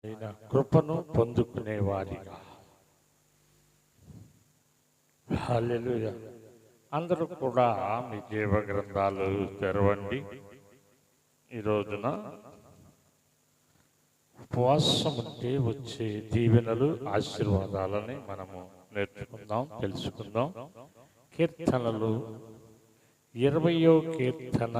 ఆయన కృపను పొందుకునేవారిగా. హల్లెలూయా. అందరూ కూడా మీ జీవ గ్రంథాలు తెరవండి. ఈ రోజున ఉపవాసం ఉంటే వచ్చే దీవెనలు, ఆశీర్వాదాలని మనము నేర్చుకుందాం, తెలుసుకుందాం. కీర్తనలు 20వ కీర్తన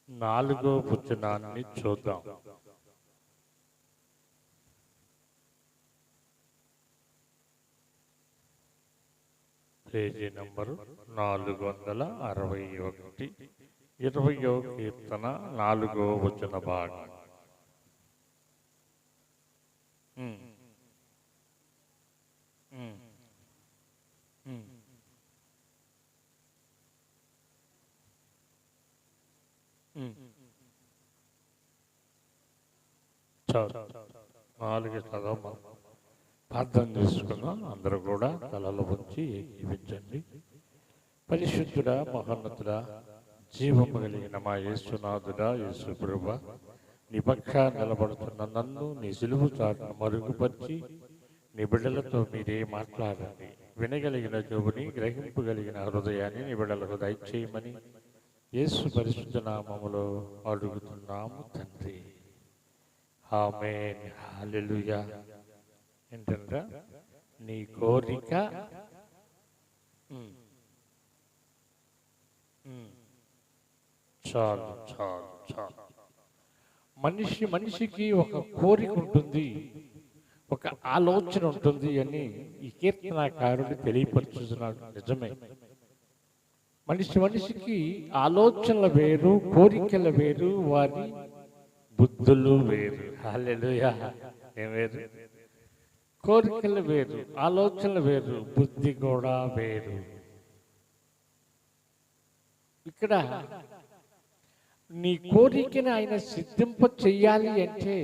4వ వచనాన్ని చూద్దాం. పేజీ నంబరు 461, 20వ కీర్తన 4వ వచన భాగం. నాలుగు చదవ ప్రార్థన చేసుకున్నాం. అందరూ కూడా తలలు ఉంచి ఏకీవించండి. పరిశుద్ధుడా, మహోన్నతుడా, జీవము కలిగిన మా యేసునాథుడా, యేసు ప్రభువా, నీ పక్షా నిలబడుతున్న నన్ను నీ సిలువు చాటును మరుగుపరిచి నీ బిడ్డలతో మీరే మాట్లాడండి. వినగలిగిన చెవుని, గ్రహింపగలిగిన హృదయాన్ని నీ బిడ్డలకు దయచేయమని యేసు పరిశుద్ధ నామములో అడుగుతున్నాము తండ్రి. ఆమేన్. హల్లెలూయా. ఏంటంటే నీ కోరిక చాలు చాలు చాలు. మనిషికి ఒక కోరిక ఉంటుంది, ఒక ఆలోచన ఉంటుంది అని ఈ కీర్తనాకారుడు తెలియపరుచుతున్నాడు. నిజమే. మనిషికి ఆలోచనలు వేరు, కోరికలు వేరు, వారి బుద్ధులు వేరు. హల్లెలూయా. ఏం వేరు? కోరికలు వేరు, ఆలోచనలు వేరు, బుద్ధి కూడా వేరు. ఇక్కడ నీ కోరికను ఆయన సిద్ధింప చెయ్యాలి అంటే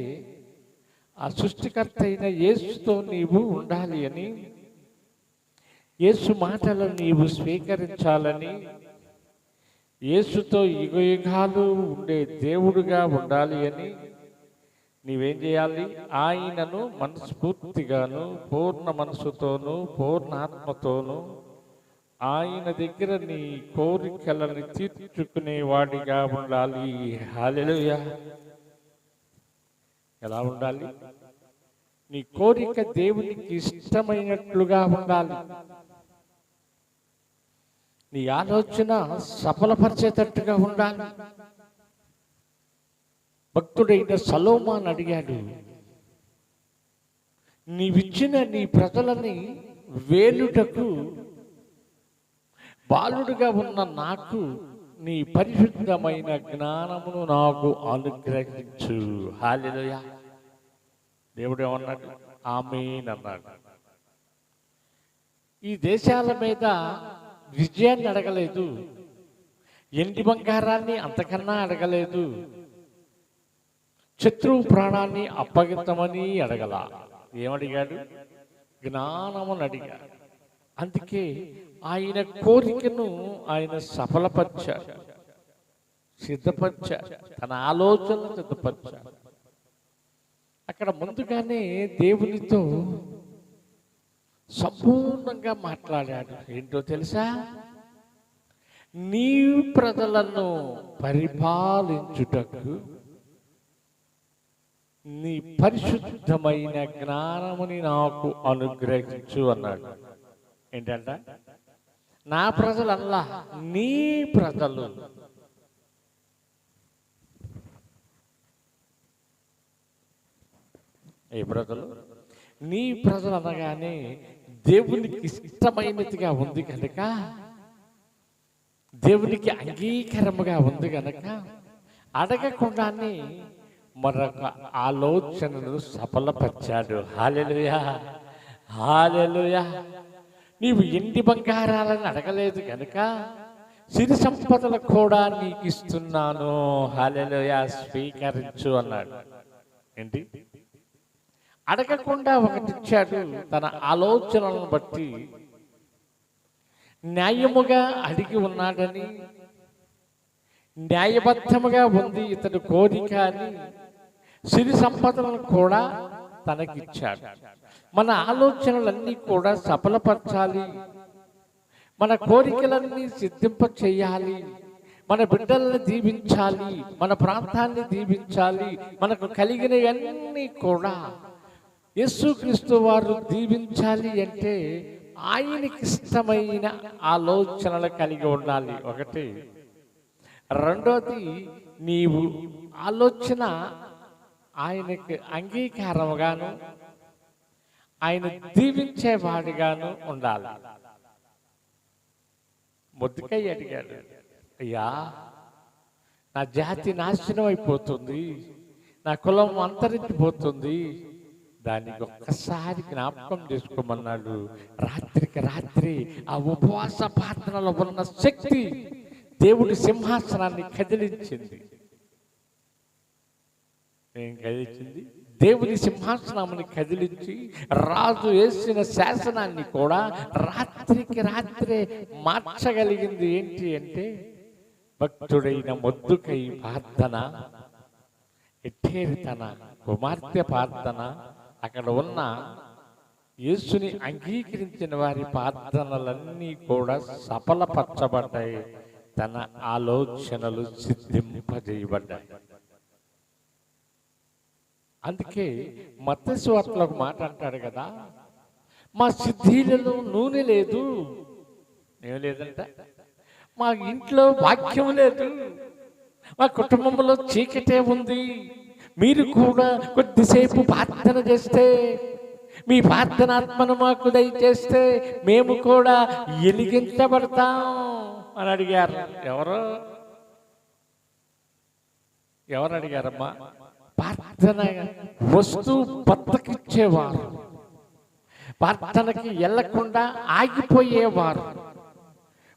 ఆ సృష్టికర్త అయిన యేసుతో నీవు ఉండాలి అని, యేసు మాటలను నీవు స్వీకరించాలని, యేసుతో యుగయుగాలు ఉండే దేవుడుగా ఉండాలి అని నీవేం చేయాలి? ఆయనను మనస్ఫూర్తిగాను, పూర్ణ మనసుతోనూ, పూర్ణ ఆత్మతోనూ ఆయన దగ్గర నీ కోరికలను తీర్చుకునేవాడిగా ఉండాలి. హల్లెలూయా. ఎలా ఉండాలి? నీ కోరిక దేవునికి ఇష్టమైనట్లుగా ఉండాలి. నీ ఆలోచన సఫలపరిచేటట్టుగా ఉండాలి. భక్తుడైన సొలొమోను అడిగాడు, నీవిచ్చిన నీ ప్రజలని వేలుటకు బాలుడుగా ఉన్న నాకు నీ పరిశుద్ధమైన జ్ఞానమును నాకు అనుగ్రహించు. హల్లెలూయా. దేవుడు ఏమన్నాడు? ఆమేన్ అన్నాడు. ఈ దేశాల మీద విజయాన్ని అడగలేదు, ఎండి బంగారాన్ని అంతకన్నా అడగలేదు, శత్రువు ప్రాణాన్ని అప్పగించమని అడగల. ఏమడిగాడు? జ్ఞానమును అడిగాడు. అందుకే ఆయన కోరికను ఆయన సఫలపరిచాడు, సిద్ధపరిచాడు, తన ఆలోచనలు సిద్ధపరిచాడు. అక్కడ ముందుగానే దేవునితో సంపూర్ణంగా మాట్లాడాడు. ఏంటో తెలుసా? నీ ప్రజలను పరిపాలించుటకు నీ పరిశుద్ధమైన జ్ఞానముని నాకు అనుగ్రహించు అన్నాడు. ఏంటంట? నా ప్రజలల్లా, నీ ప్రజలు. ఏ ప్రజలు? నీ ప్రజలు అనగానే దేవునికి ఇష్టమైనదిగా ఉంది కనుక, దేవునికి అంగీకారముగా ఉంది కనుక అడగకుండానే మరొక ఆలోచనను సఫలపరిచాడు. హల్లెలూయా. హల్లెలూయా. నీవు ఎండి బంగారాలను అడగలేదు కనుక సిరి సంపదలు కూడా నీకు ఇస్తున్నాను. హల్లెలూయా. స్వీకరించు అన్నాడు. ఏంటి? అడగకుండా ఒకటి ఇచ్చాడు. తన ఆలోచనలను బట్టి న్యాయముగా అడిగి ఉన్నాడని, న్యాయబద్ధముగా ఉంది ఇతడు కోరిక అని సిరి సంపదలను కూడా తనకిచ్చాడు. మన ఆలోచనలన్నీ కూడా సఫలపరచాలి, మన కోరికలన్నీ సిద్ధింప చేయాలి, మన బిడ్డలను దీవించాలి, మన ప్రాంతాన్ని దీవించాలి, మనకు కలిగినవన్నీ కూడా యేసుక్రీస్తు వారు దీవించాలి అంటే ఆయనకి ఇష్టమైన ఆలోచనలు కలిగి ఉండాలి. ఒకటి. రెండోది, నీవు ఆలోచన ఆయనకి అంగీకారముగాను ఆయన దీవించేవాడిగాను ఉండాలి. మొద్దుకై అడిగాడు, అయ్యా నా జాతి నాశనం అయిపోతుంది, నా కులం అంతరించిపోతుంది, దానికి ఒక్కసారి జ్ఞాపకం చేసుకోమన్నాడు. రాత్రికి రాత్రి ఆ ఉపవాస ప్రార్థనలో ఉన్న శక్తి దేవుడి సింహాసనాన్ని కదిలించింది. ఏం కదిలించింది? దేవుని సింహాసనాన్ని కదిలించి రాజు వేసిన శాసనాన్ని కూడా రాత్రికి రాత్రే మార్చగలిగింది. ఏంటి అంటే భక్తుడైన మొద్దుకై ప్రార్థన, ఎట్టేరి తన కుమార్తె ప్రార్థన, అక్కడ ఉన్న యేసుని అంగీకరించిన వారి ప్రార్థనలన్నీ కూడా సఫలపరచబడ్డాయి. తన ఆలోచనలు సిద్ధింపజేయబడ్డాయి. అందుకే మత్తయి సువార్తలో ఒక మాట అంటాడు కదా, మా సిద్ధీలలో నూనె లేదు. ఏం లేదంట? మా ఇంట్లో వాక్యం లేదు, మా కుటుంబంలో చీకటే ఉంది. మీరు కూడా కొద్దిసేపు ప్రార్థన చేస్తే, మీ ప్రార్థనాత్మను మాకు దయచేస్తే మేము కూడా వెలిగించబడతాం అని అడిగారు. ఎవరు అడిగారమ్మా? ప్రార్థన వస్తూ బద్దకిచ్చేవారు, ప్రార్థనకి వెళ్లకుండా ఆగిపోయేవారు,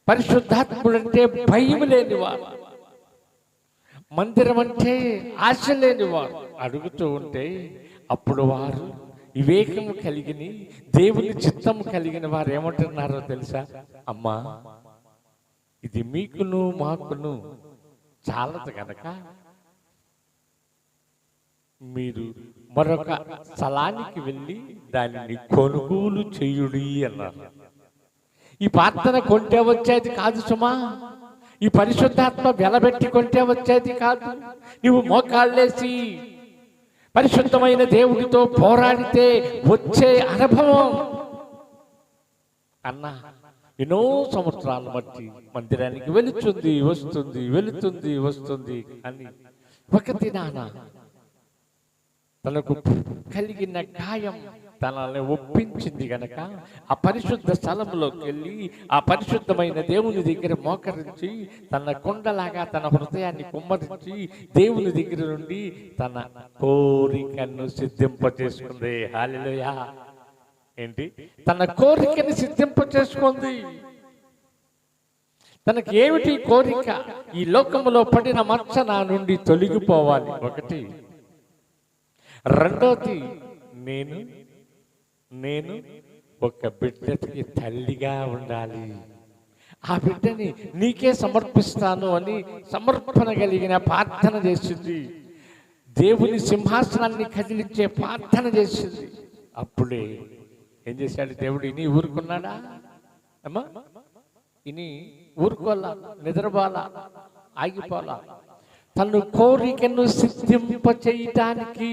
పరిశుద్ధాత్ముడంటే భయం లేనివారు, మందిరం అంటే ఆశ లేనివారు అడుగుతూ ఉంటే అప్పుడు వారు వివేకము కలిగిన, దేవుని చిత్తము కలిగిన వారు ఏమంటున్నారో తెలుసా? అమ్మా, ఇది మీకును మాకును చాలదు కనుక మీరు మరొక స్థలానికి వెళ్ళి దానిని కొనుగోలు చేయుడి అన్నారు. ఈ ప్రార్థన కొంటే వచ్చేది కాదు సుమా, ఈ పరిశుద్ధాత్మ వెలబెట్టి కొంటే వచ్చేది కాదు. నువ్వు మోకాళ్ళేసి పరిశుద్ధమైన దేవుడితో పోరాడితే వచ్చే అనుభవం అన్నా ఎన్నో సంవత్సరాల బట్టి మందిరానికి వెళుతుంది వస్తుంది, వెళుతుంది వస్తుంది అని ఒకటి నాన్న తనకు కలిగిన గాయం తనని ఒప్పించింది గనక ఆ పరిశుద్ధ స్థలంలోకి వెళ్ళి ఆ పరిశుద్ధమైన దేవుని దగ్గర మోకరించి తన కొండలాగా తన హృదయాన్ని కుమ్మరించి దేవుని దగ్గర నుండి తన కోరికను సిద్ధింప చేసుకుంది. హల్లెలూయా. ఏంటి? తన కోరికని సిద్ధింప చేసుకుంది. తనకి ఏమిటి కోరిక? ఈ లోకములో పడిన మచ్చ నా నుండి తొలగిపోవాలి. ఒకటి. రెండోది, నేను ఒక బిడ్డకి తల్లిగా ఉండాలి, ఆ బిడ్డని నీకే సమర్పిస్తాను అని సమర్పణ కలిగిన ప్రార్థన చేసింది. దేవుని సింహాసనాన్ని కదిలించే ప్రార్థన చేసింది. అప్పుడే ఏం చేశాడు దేవుడు? ఇని ఊరుకున్నాడా అమ్మా? ఇని ఊరుకోలా, నిద్రపోలా, ఆగిపోలా. తన కోరికను సిద్ధింప చేయటానికి,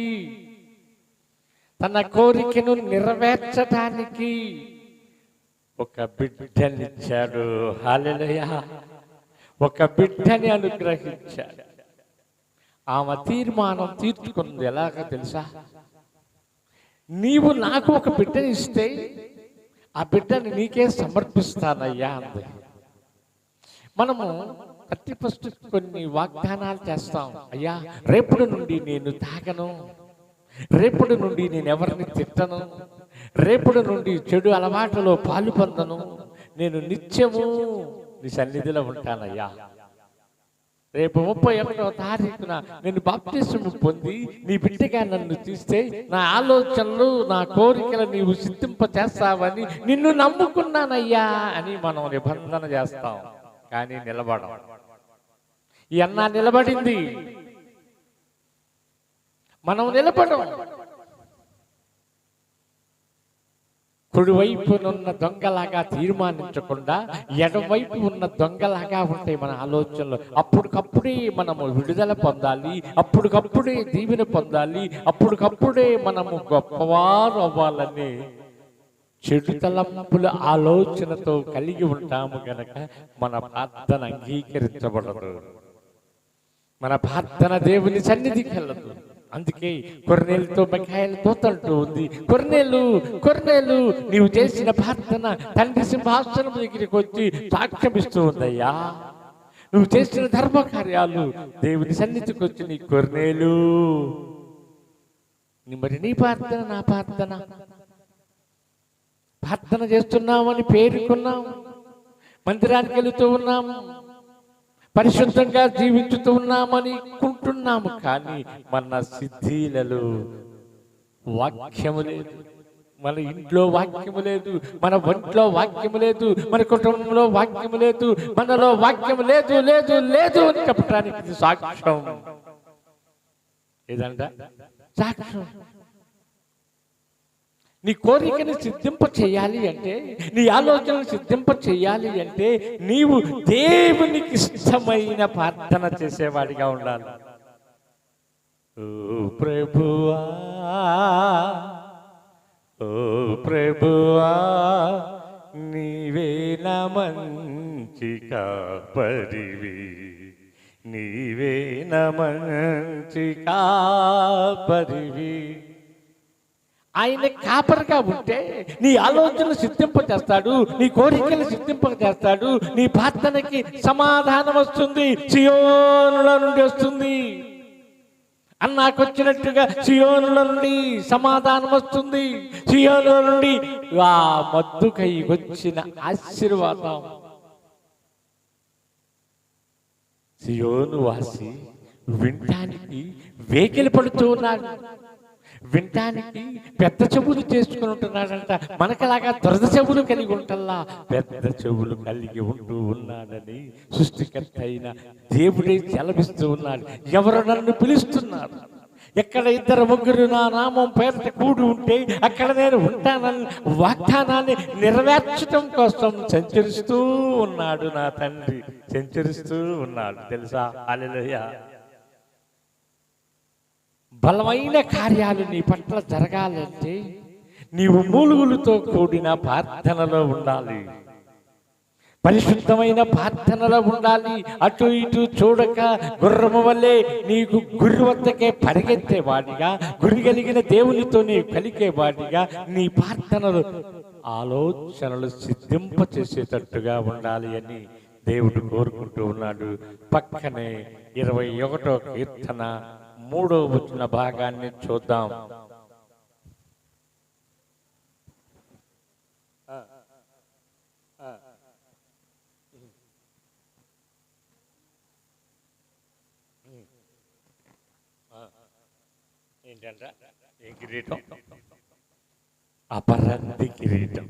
తన కోరికను నెరవేర్చడానికి ఒక బిడ్డనిచ్చాడు. హల్లెలూయా. ఒక బిడ్డని అనుగ్రహించాడు. ఆమె తీర్మానం తీర్చుకుంది. ఎలాగో తెలుసా? నీవు నాకు ఒక బిడ్డని ఇస్తే ఆ బిడ్డని నీకే సమర్పిస్తానయ్యా అంది. మనము 31 కొన్ని వాగ్దానాలు చేస్తాం. అయ్యా, రేపటి నుండి నేను తాగను, రేపటి నుండి నేను ఎవరిని తిట్టను, రేపటి నుండి చెడు అలవాట్లలో పాలు పొందను, నేను నిత్యము నీ సన్నిధిలో ఉంటానయ్యా. రేపు 31వ తారీఖున నేను బాప్తిస్మం పొంది నీ బిడ్డగా నన్ను తీస్తే నా ఆలోచనలు నా కోరికలు నీవు సిద్ధింప చేస్తావని నిన్ను నమ్ముకున్నానయ్యా అని మనం నిబంధన చేస్తాం. కానీ నిలబడం. ఈ అన్న నిలబడింది, మనం నిలబడం. కుడివైపునున్న దొంగలాగా తీర్మానించకుండా ఎడవైపు ఉన్న దొంగలాగా ఉంటాయి మన ఆలోచనలు. అప్పటికప్పుడే మనము విడుదల పొందాలి, అప్పటికప్పుడే దీవెన పొందాలి, అప్పటికప్పుడే మనము గొప్పవారు అవ్వాలని చెడు తలంపుల ఆలోచనతో కలిగి ఉంటాము గనక మన ప్రార్థన అంగీకరించబడదు, మన ప్రార్థన దేవుని సన్నిధికి వెళ్ళదు. అందుకే కొర్నేలుతో మిఖాయేలు దూతంటూ ఉంది, కొర్నేలు నీవు చేసిన ప్రార్థన తండ్రి సింహాసనం దగ్గరికి వచ్చి సాక్ష్యమిస్తూ ఉందయ్యా. నువ్వు చేసిన ధర్మ కార్యాలు దేవుని సన్నిధికి వచ్చి నీ కొర్నేలు. మరి నీ ప్రార్థన నా ప్రార్థన చేస్తున్నామని పేర్కొన్నాం, మందిరానికి వెళుతూ ఉన్నాము, పరిశుద్ధంగా జీవించుతూ ఉన్నామని కుంటున్నాము. కానీ మన సిద్ధిలలో వాక్యము లేదు, మన ఇంట్లో వాక్యము లేదు, మన ఒంట్లో వాక్యము లేదు, మన కుటుంబంలో వాక్యము లేదు, మనలో వాక్యము లేదు లేదు లేదు అని చెప్పడానికి ఇది సాక్ష్యం. ఏదంట సాక్ష్యం. నీ కోరికని సిద్ధింప చేయాలి అంటే, నీ ఆలోచనలు సిద్ధింప చేయాలి అంటే నీవు దేవునికి ఇష్టమైన ప్రార్థన చేసేవాడిగా ఉండాలి. ఓ ప్రభువా, ఓ ప్రభువా, నీవే నా మంచి కాపరివి, నీవే నా మంచి కాపరివి. ఆయన కాపరిగా ఉంటే నీ ఆలోచనలు సిద్ధింప చేస్తాడు, నీ కోరికలు సిద్ధింప చేస్తాడు, నీ ప్రార్థనకి సమాధానం వస్తుంది, సియోనుల నుండి వస్తుంది. అన్నాకు వచ్చినట్టుగా సియోనుల నుండి సమాధానం వస్తుంది, సియోనుల నుండి ఆ మద్దుకై వచ్చిన ఆశీర్వాదం. సియోను వాసి వినటానికి వేకిలి పడుతూ ఉన్నాడు, వినటానికి పెద్ద చెవులు చేసుకుని ఉంటున్నాడంట. మనకలాగా దొరద చెవులు కలిగి ఉంటల్లా పెద్ద చెవులు కలిగి ఉంటూ ఉన్నాడని సృష్టికర్త అయిన దేవుడే సెలవిస్తూ ఉన్నాడు. ఎవరు నన్ను పిలుస్తున్నారు, ఎక్కడ 2-3 నా నామం పేరిట కూడి ఉంటే అక్కడ నేను ఉంటానని వాగ్దానాన్ని నెరవేర్చడం కోసం సంచరిస్తూ ఉన్నాడు నా తండ్రి, సంచరిస్తూ ఉన్నాడు. తెలుసా? హల్లెలూయా. బలమైన కార్యాలు నీ పట్ల జరగాలంటే నీవు మూలుగులతో కూడిన ప్రార్థనలో ఉండాలి, పరిశుద్ధమైన ప్రార్థనలో ఉండాలి. అటు ఇటు చూడక గుర్రము వల్లే నీకు గురి వద్దకే పరిగెత్తేవాడిగా, గురి కలిగిన దేవునితో నీ కలిగేవాడిగా నీ ప్రార్థనలు ఆలోచనలు సిద్ధింప చేసేటట్టుగా ఉండాలి అని దేవుడు కోరుకుంటూ ఉన్నాడు. పక్కనే 21వ కీర్తన 3వ వచన భాగాన్ని చూద్దాం. ఏంటంట? ఏ కిరీటం? అపరంది కిరీటం.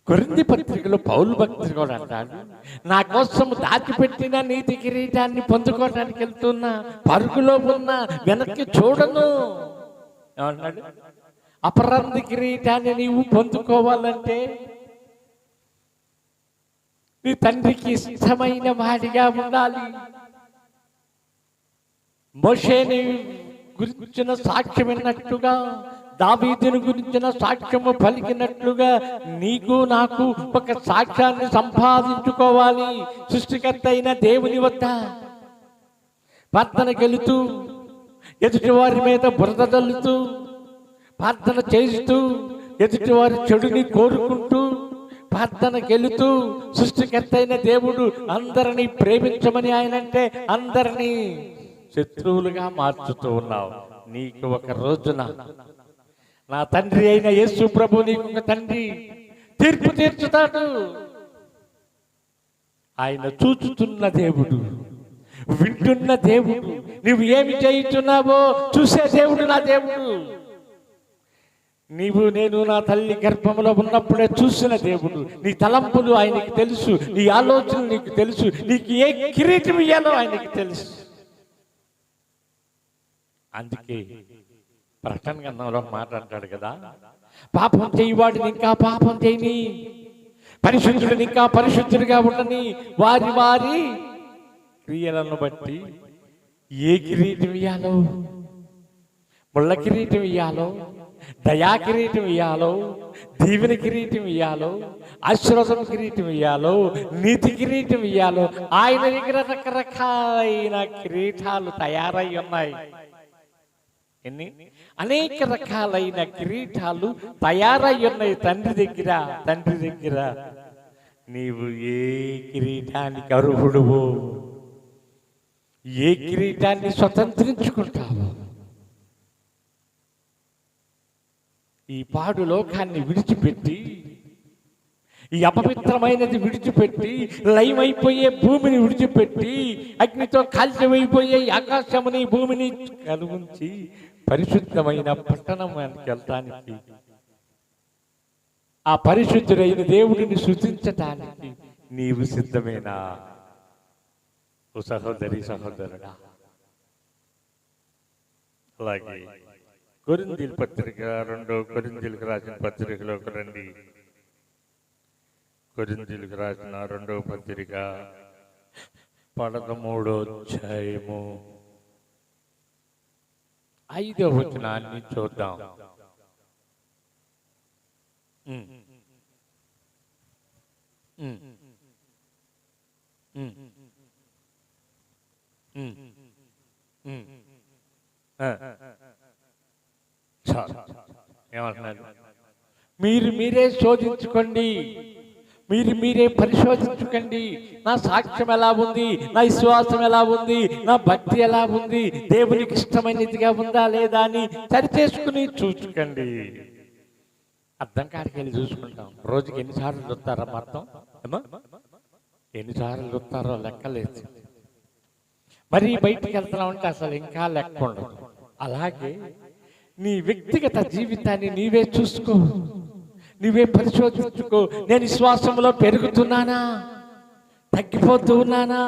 కొరింథీ పత్రికలో పౌలు భక్తుడు కూడా అంటాడు, నా కోసం దాచిపెట్టిన నీతి కిరీటాన్ని పొందుకోవడానికి వెళ్తున్నా, పరుగులో ఉన్నా వెనక్కి చూడను ఏమన్నాడు? అపరంది కిరీటాన్ని నీవు పొందుకోవాలంటే నీ తండ్రికి ఇష్టమైన వాడిగా ఉండాలి. మోషేని గురించిన సాక్ష్యం విన్నట్టుగా, దావీదుని గురించిన సాక్ష్యము పలికినట్లుగా నీకు నాకు ఒక సాక్ష్యాన్ని సంపాదించుకోవాలి. సృష్టికర్త అయిన దేవుని వద్ద ప్రార్థనకి వెళుతూ, ఎదుటివారి మీద బురద చల్లుతూ, ప్రార్థన చేస్తూ, ఎదుటివారి చెడుని కోరుకుంటూ ప్రార్థనకి వెళుతూ, సృష్టికర్త అయిన దేవుడు అందరినీ ప్రేమించమని ఆయనంటే అందరినీ శత్రువులుగా మార్చుతూ ఉన్నావు. నీకు ఒక రోజున నా తండ్రి అయిన యేసు ప్రభు నీకు ఒక తండ్రి తీర్పు తీర్చుతాడు. ఆయన చూచుతున్న దేవుడు, వింటున్న దేవుడు, నువ్వు ఏమి చేయుచున్నావో చూసే దేవుడు నా దేవుడు. నీవు నేను నా తల్లి గర్భంలో ఉన్నప్పుడే చూసిన దేవుడు. నీ తలంపులు ఆయనకి తెలుసు, నీ ఆలోచనలు నీకు తెలుసు, నీకు ఏ కిరీటం ఇయ్యాలో ఆయనకి తెలుసు. అందుకే ప్రకటన గ్రంథంలో మాట్లాడతాడు కదా, పాపం చేయవాడిని ఇంకా పాపం చేయని, పరిశుద్ధుడిని ఇంకా పరిశుద్ధుడిగా ఉండని, వారి వారి క్రియలను బట్టి ఏ కిరీటం ఇయ్యాలో, ముళ్ళ కిరీటం ఇయ్యాలో, దయా కిరీటం ఇయ్యాలో, దీవెన కిరీటం ఇయ్యాలో, ఆశీర్వాదం కిరీటం ఇయ్యాలో, నీతి కిరీటం ఇయ్యాలో, ఆయన దగ్గర రకరకాలైన కిరీటాలు తయారై ఉన్నాయి. ఎన్ని అనేక రకాలైన కిరీటాలు తయారై ఉన్నాయి తండ్రి దగ్గర. నీవు ఏ కిరీటానికి అర్హుడువో, ఏ కిరీటాన్ని స్వతంత్రించుకుంటావు? ఈ పాడు లోకాన్ని విడిచిపెట్టి, ఈ అపవిత్రమైనది విడిచిపెట్టి, లయమైపోయే భూమిని విడిచిపెట్టి, అగ్నితో కాల్చివైపోయే ఆకాశముని భూమిని కలుగుంచి పరిశుద్ధమైన పట్టణానికి వెళ్ళటానికి, ఆ పరిశుద్ధుడైన దేవుడిని స్తుతించటానికి నీవు సిద్ధమేనా? ఓ సహోదరి సహోదరుడా. అలాగే కొరింథీయుల పత్రిక 2 కొరింథీయులకు రాసిన పత్రికలోకి రండి. కొరింథీయులకు రాసిన 2వ పత్రిక 13వ అధ్యాయము 5వ వచనాన్ని చూద్దాం. ఏమంటున్నారు? మీరు మీరే శోధించుకోండి, మీరు మీరే పరిశోధించుకోండి. నా సాక్ష్యం ఎలా ఉంది, నా విశ్వాసం ఎలా ఉంది, నా భక్తి ఎలా ఉంది, దేవునికి ఇష్టమైనదిగా ఉందా లేదా అని సరిచేసుకుని చూసుకోండి. అర్థం కాడికి వెళ్ళి చూసుకుంటాం. రోజుకి ఎన్నిసార్లు చూస్తారా మొత్తం? ఎన్నిసార్లు చూస్తారో లెక్కలేదు. మరి బయటికి వెళ్తున్నామంటే అసలు ఇంకా లెక్క ఉండదు. అలాగే నీ వ్యక్తిగత జీవితాన్ని నీవే చూసుకో, నీవే పరిశోధించుకో. నేను విశ్వాసంలో పెరుగుతున్నానా, తగ్గిపోతూ ఉన్నానా?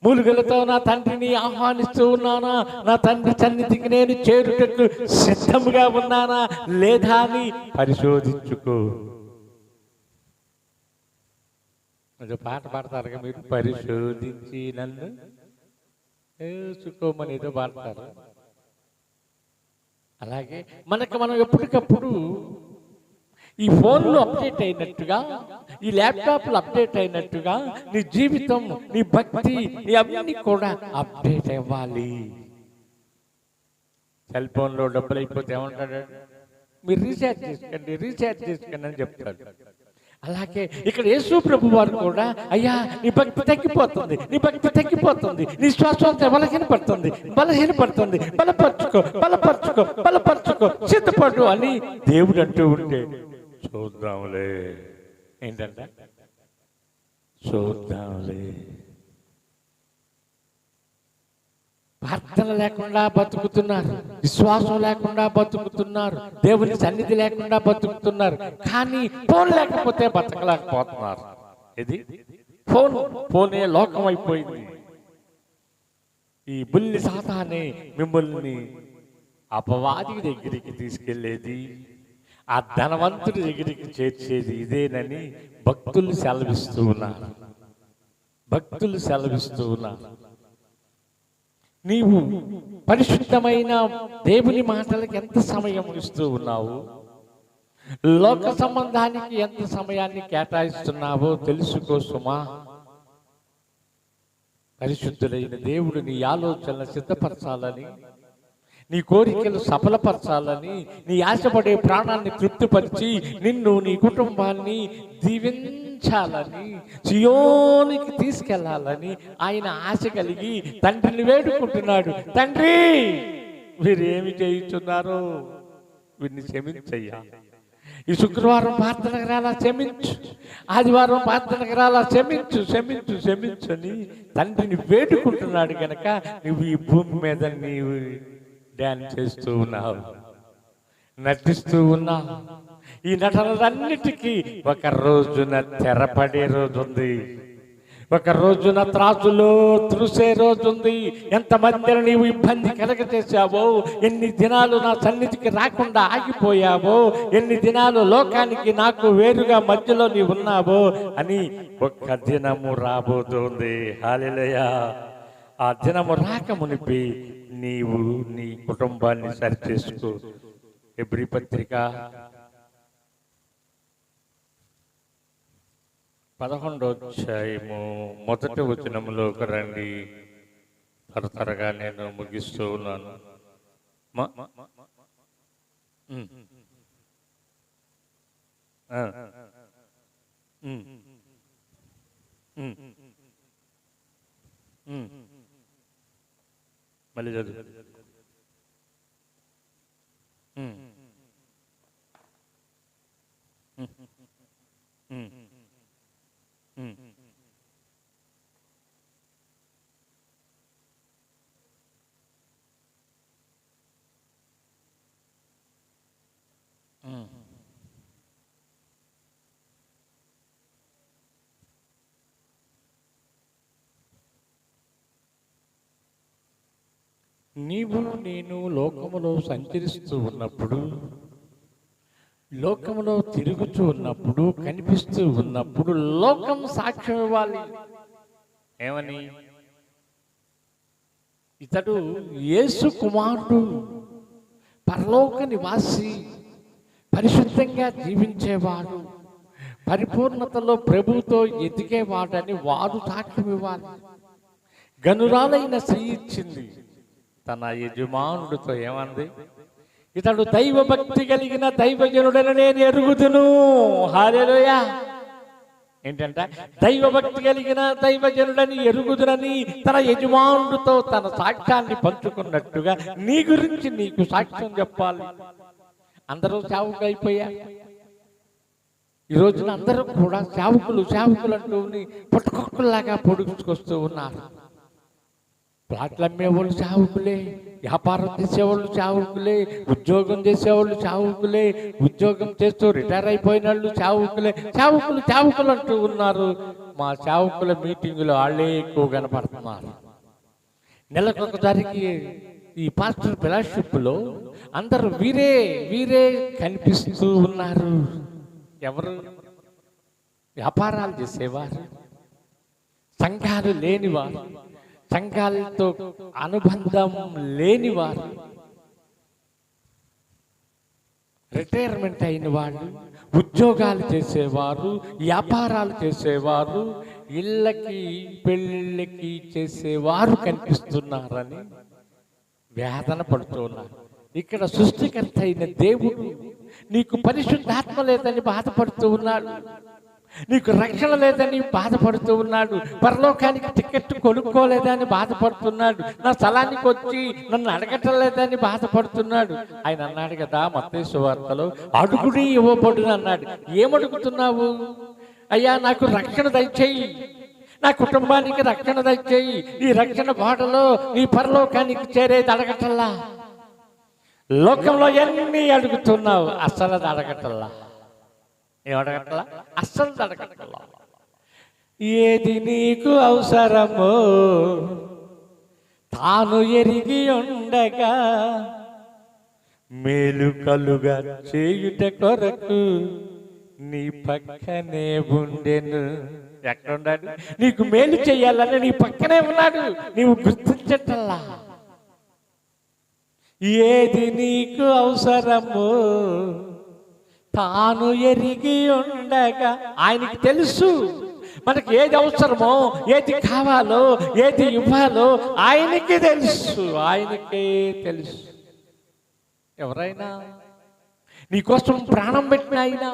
మూలుగలతో నా తండ్రిని ఆహ్వానిస్తూ ఉన్నానా? నా తండ్రి సన్నిధికి నేను చేరుటకు సిద్ధముగా ఉన్నానా లేదా అని పరిశోధించుకో. పాట పాడతారుగా మీరు, పరిశోధించి నన్ను చూసుకోమని ఏదో పాడతారు. అలాగే మనం ఎప్పటికప్పుడు ఈ ఫోన్లు అప్డేట్ అయినట్టుగా, ఈ ల్యాప్టాప్లు అప్డేట్ అయినట్టుగా నీ జీవితం, నీ భక్తి, నీ అన్నీ కూడా అప్డేట్ అవ్వాలి. సెల్ ఫోన్లో డబ్బులు అయిపోతే ఏమంటాడు? మీరు రీఛార్జ్ చేసుకోండి అని చెప్తాడు. అలాగే ఇక్కడ యేసు ప్రభు వారు కూడా, అయ్యా నీ భక్తి తగ్గిపోతుంది, నీ భక్తి తగ్గిపోతుంది, నీ శ్వాస బలహీనపడుతుంది, బలపరచుకో, సిద్ధపడు అని దేవుడు అంటూ ఉంటే చూద్దాంలే. ఏంటంటే చూద్దాంలే. ప్రార్థన లేకుండా బతుకుతున్నారు, విశ్వాసం లేకుండా బతుకుతున్నారు, దేవుని సన్నిధి లేకుండా బతుకుతున్నారు. కానీ ఫోన్ లేకపోతే బతకలేకపోతున్నారు. ఇది ఫోనే లోకం అయిపోయింది. ఈ బుల్లి సాతానే మిమ్మల్ని అపవాది దగ్గరికి తీసుకెళ్లేది, ఆ ధనవంతుడి దగ్గరికి చేర్చేది ఇదేనని భక్తులు సెలవిస్తూ ఉన్నారు. నీవు పరిశుద్ధమైన దేవుని మాటలకు ఎంత సమయం ఇస్తూ ఉన్నావు, లోక సంబంధానికి ఎంత సమయాన్ని కేటాయిస్తున్నావో తెలుసుకో సుమా. పరిశుద్ధులైన దేవుడు నీ ఆలోచనలు సిద్ధపరచాలని, నీ కోరికలు సఫలపరచాలని, నీ ఆశపడే ప్రాణాన్ని తృప్తిపరిచి నిన్ను, నీ కుటుంబాన్ని దీవించాలని, సియోనికి తీసుకెళ్లాలని ఆయన ఆశ కలిగి తండ్రిని వేడుకుంటున్నాడు. తండ్రి, వీరు ఏమి చేయుచున్నారో వీరిని క్షమించయ్యా, ఈ శుక్రవారం ప్రార్థనకు రాలా, క్షమించు. ఆదివారం ప్రార్థనకు రాలా, క్షమించు క్షమించు క్షమించు అని తండ్రిని వేడుకుంటున్నాడు కనుక నువ్వు ఈ భూమి మీద నీవు డ్యాన్స్ చేస్తూ ఉన్నావు, నటిస్తూ ఉన్నావు. ఈ నటనలన్నిటికీ ఒక రోజున తెరపడే రోజు ఉంది, ఒక రోజున త్రాసులో త్రుసే రోజు ఉంది. ఎంతమందిని నీవు ఇబ్బంది కలగచేసావో, ఎన్ని దినాలు నా సన్నిధికి రాకుండా ఆగిపోయావో, ఎన్ని దినాలు లోకానికి నాకు వేరుగా మధ్యలో నీవు ఉన్నావో అని ఒక్క దినము రాబోతోంది. హల్లెలూయా. ఆ దినము రాకమునిపి నీవు నీ కుటుంబాన్ని సరిచేసుకో. హెబ్రీ పత్రిక 11వ అధ్యాయము 1వ వచనములోకి రండి. త్వరగా నేను ముగిస్తూ ఉన్నాను. మళ్ళీ చదువు. నీవు నేను లోకములో సంచరిస్తూ ఉన్నప్పుడు, లోకములో తిరుగుతూ ఉన్నప్పుడు, కనిపిస్తూ ఉన్నప్పుడు లోకం సాక్ష్యం ఇవ్వాలి. ఏమని? ఇతడు యేసు కుమారుడు, పరలోక నివాసి, పరిశుద్ధంగా జీవించేవాడు, పరిపూర్ణతలో ప్రభుతో ఎదిగేవాడని వారు సాక్ష్యం ఇవ్వాలి. గనురాలైన స్త్రీ ఇచ్చింది తన యజమానుడితో ఏమంది? ఇతడు దైవ భక్తి కలిగిన దైవజనుడని నేను ఎరుగుదును. హల్లెలూయా. ఏంటంట? దైవ భక్తి కలిగిన దైవజనుడని ఎరుగుదునని తన యజమానుడితో తన సాక్ష్యాన్ని పంచుకున్నట్టుగా నీ గురించి నీకు సాక్ష్యం చెప్పాలి. అందరూ సేవకులు అయిపోయారు. ఈ రోజున అందరూ కూడా సేవకులు అంటూ పుట్టుకొక్కలాగా పొడుచుకొస్తూ ఉన్నారు. ప్లాట్లు అమ్మేవాళ్ళు సేవకులే, వ్యాపారం చేసేవాళ్ళు సేవకులే, ఉద్యోగం చేసేవాళ్ళు సేవకులే, ఉద్యోగం చేస్తూ రిటైర్ అయిపోయిన వాళ్ళు సేవకులు అంటూ ఉన్నారు. మా సేవకుల మీటింగులో వాళ్ళే ఎక్కువ కనపడుతున్నారు. నెలకొకసారికి ఈ పాస్టర్ ఫెలోషిప్లో అందరూ వీరే కనిపిస్తూ ఉన్నారు. ఎవరు? వ్యాపారాలు చేసేవారు, సంఘాలు లేనివారు, సంఘాలతో అనుబంధం లేనివారు, రిటైర్మెంట్ అయిన వాళ్ళు, ఉద్యోగాలు చేసేవారు, వ్యాపారాలు చేసేవారు, ఇళ్ళకి పెళ్ళిళ్ళకి చేసేవారు కనిపిస్తున్నారని వేదన పడుతున్నారు. ఇక్కడ సృష్టికర్త అయిన దేవుడు నీకు పరిశుద్ధాత్మ లేదని బాధపడుతూ ఉన్నాడు, నీకు రక్షణ లేదని బాధపడుతూ ఉన్నాడు, పరలోకానికి టికెట్ కొనుక్కోలేదని బాధపడుతున్నాడు, నా స్థలానికి వచ్చి నన్ను అడగటం లేదని బాధపడుతున్నాడు. ఆయన అన్నాడు కదా మత్తయి సువార్తలో, అడుగుడి ఇవ్వబడును అన్నాడు. ఏమడుగుతున్నావు? అయ్యా నాకు రక్షణ దయచేయి, నా కుటుంబానికి రక్షణ దయచేయి, ఈ రక్షణ బాటలో నీ పరలోకానికి చేరేది అడగటల్లా. లోకంలో ఎన్ని అడుగుతున్నావు, అసలు అది అడగటల్లా. ఏమడగట్లా? అస్సలు అడగట్లా. ఏది నీకు అవసరమో తాను ఎరిగి ఉండగా మేలు కలుగా చేయుట కొరకు నీ పక్కనే ఉండెను. ఎక్కడున్నాడు? నీకు మేలు చెయ్యాలని నీ పక్కనే ఉన్నాడు, నీవు గుర్తించటల్లా. ఏది నీకు అవసరమో తాను ఎరిగి ఉండగా, ఆయనకి తెలుసు మనకి ఏది అవసరమో, ఏది కావాలో, ఏది ఇవ్వాలో ఆయనకి తెలుసు, ఆయనకే తెలుసు. ఎవరైనా నీకోసం ప్రాణం పెట్టిన ఆయన,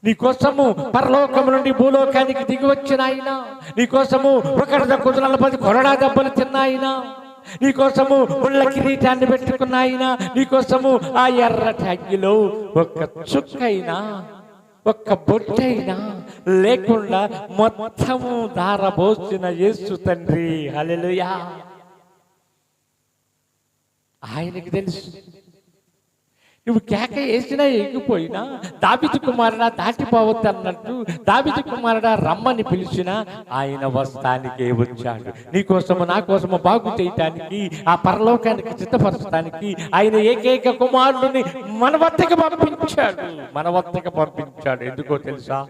నీకోసము పరలోకము నుండి భూలోకానికి దిగి వచ్చిన ఆయన, నీకోసము 140 కొరడా దెబ్బలు తిన్న ఆయన, నీకోసము ముళ్ళ కిరీటాన్ని పెట్టుకున్న ఆయన నీకోసము ఆ ఎర్రటి అగ్గిలో ఒక్క చుక్కైనా ఒక్క బొట్టైనా లేకుండా మొత్తము ధారబోసిన యేసు తండ్రి. హల్లెలూయా. ఆయనకి తెలుసు నువ్వు కేక వేసినా ఎగిపోయినా, దావీదు కుమారుడా దాటిపోవద్దు అన్నట్టు, దావీదు కుమారుడా రమ్మని పిలిచినా ఆయన వస్తానికే వచ్చాడు. నీకోసము నా కోసము బాగు చేయటానికి, ఆ పరలోకానికి సిద్ధపరచడానికి ఆయన ఏకైక కుమారుడిని మన వద్దకు పంపించాడు. ఎందుకో తెలుసా?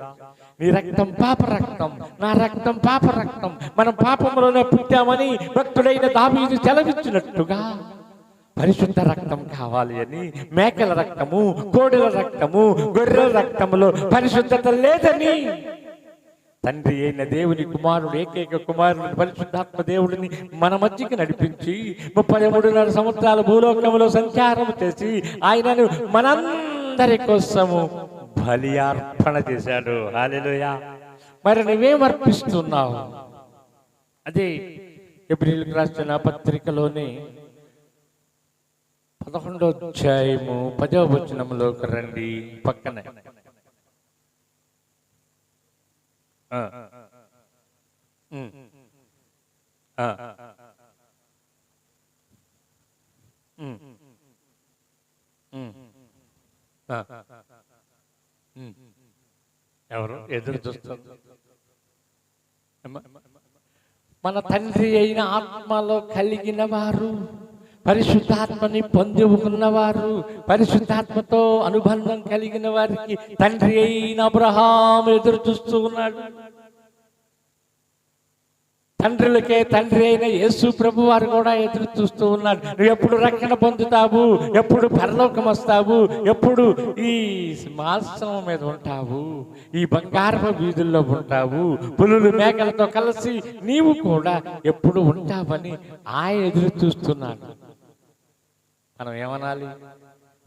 నీ రక్తం పాప రక్తం, నా రక్తం పాప రక్తం. మనం పాపంలోనే పుట్టామని భక్తుడైన దావీదు సెలవిచ్చినట్టుగా పరిశుద్ధ రక్తం కావాలి అని మేకల రక్తము, కోడెల రక్తము, గొర్రెల రక్తములో పరిశుద్ధత లేదని తండ్రి అయిన దేవుని కుమారుడు, ఏకైక కుమారుడు పరిశుద్ధాత్మ దేవుడిని మన మధ్యకి నడిపించి 33.5 సంవత్సరాల భూలోకములో సంచారం చేసి ఆయనను మనందరి కోసము బలి అర్పణ చేశాడు. హల్లెలూయా. మరి నువ్వేం అర్పిస్తున్నావు? అదే హెబ్రీయులకు రాసిన పత్రికలోనే 11వ అధ్యాయము 10వ వచనంలోకి రండి. పక్కనే ఎవరు ఎదురు చూస్తారు? మన తండ్రి అయిన ఆత్మలో కలిగిన వారు, పరిశుద్ధాత్మని పొంది ఉన్నవారు, పరిశుద్ధాత్మతో అనుబంధం కలిగిన వారికి తండ్రి అయిన అబ్రహాము ఎదురు చూస్తూ ఉన్నాడు. తండ్రులకే తండ్రి అయిన యేసు ప్రభు వారు కూడా ఎదురు చూస్తూ ఉన్నాడు. నువ్వు ఎప్పుడు రక్షణ పొందుతావు? ఎప్పుడు పరలోకం వస్తావు? ఎప్పుడు ఈ సింహాసనం మీద ఉంటావు? ఈ బంగారపు వీధుల్లో ఉంటావు? పులులు మేకలతో కలిసి నీవు కూడా ఎప్పుడు ఉంటావని ఆయన ఎదురు చూస్తున్నాడు. మనం ఏమనాలి?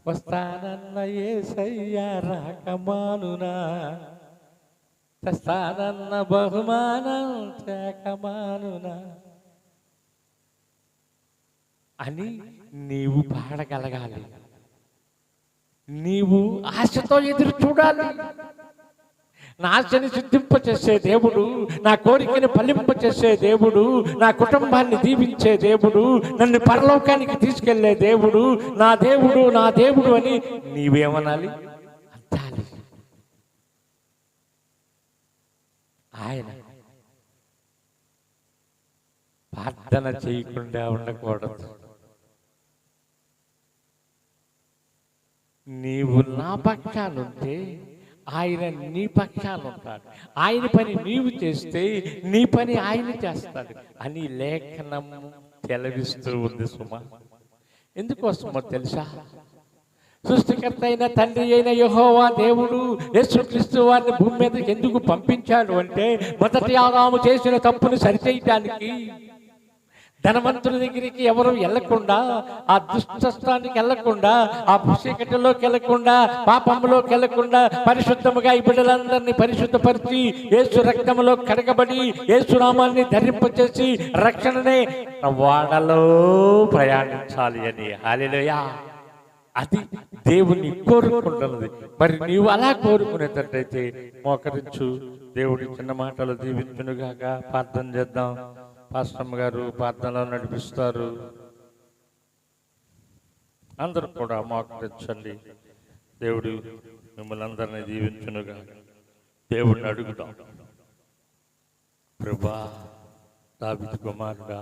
వస్తానన్న యేసయ్యా రాకమానునా, తెస్తానన్న బహుమానం చేకమానునా అని నీవు పాడగలగాలి. నీవు ఆశతో ఎదురు చూడాలి. నా ఆశని సిద్ధింపచేసే దేవుడు, నా కోరికని ఫలింపచేసే దేవుడు, నా కుటుంబాన్ని దీవించే దేవుడు, నన్ను పరలోకానికి తీసుకెళ్లే దేవుడు, నా దేవుడు నా దేవుడు అని నీవేమనాలి? అంటాలి. ఆయన ప్రార్థన చేయకుండా ఉండకూడదు. నీవు నా పక్షానుంటే ఆయన నీ పక్షాలు ఉంటాడు. ఆయన పని నీవు చేస్తే నీ పని ఆయన చేస్తాడు అని లేఖనం తెలవిస్తూ ఉంది సుమా. ఎందుకోసమో తెలుసా? సృష్టికర్త అయిన తండ్రి అయిన యెహోవా దేవుడు యేసుక్రీస్తు వారిని భూమి మీద ఎందుకు పంపించాడు అంటే, మొదటి ఆదాము చేసిన తప్పును సరిచేయటానికి. ధనవంతుల దగ్గరికి ఎవరు వెళ్లకుండా, ఆ దుష్టస్థానికి వెళ్లకుండా, ఆ చీకటిలోకి వెళ్లకుండా, పాపంలోకి వెళ్లకుండా పరిశుద్ధముగా ఈ బిడ్డలందరినీ పరిశుద్ధపరిచి యేసు రక్తములో కడగబడి యేసు నామాన్ని ధరింపచేసి రక్షణనే వాడలో ప్రయాణించాలి అని. హల్లెలూయా. అది దేవుని కోరుకుంటున్నది. మరి నీవు అలా కోరుకునేటట్టయితే మోకరించు. దేవుడి చిన్న మాటలు దీవించునుగాక. ప్రార్థన చేద్దాం. పాస్టమ్ గారు ప్రార్థనలో నడిపిస్తారు. అందరూ కూడా మోకరించండి. దేవుడు మిమ్మల్ని అందరినీ దీవించునుగా. దేవుడిని అడుగుదాం. ప్రభువా, దావీదు కుమారుడా,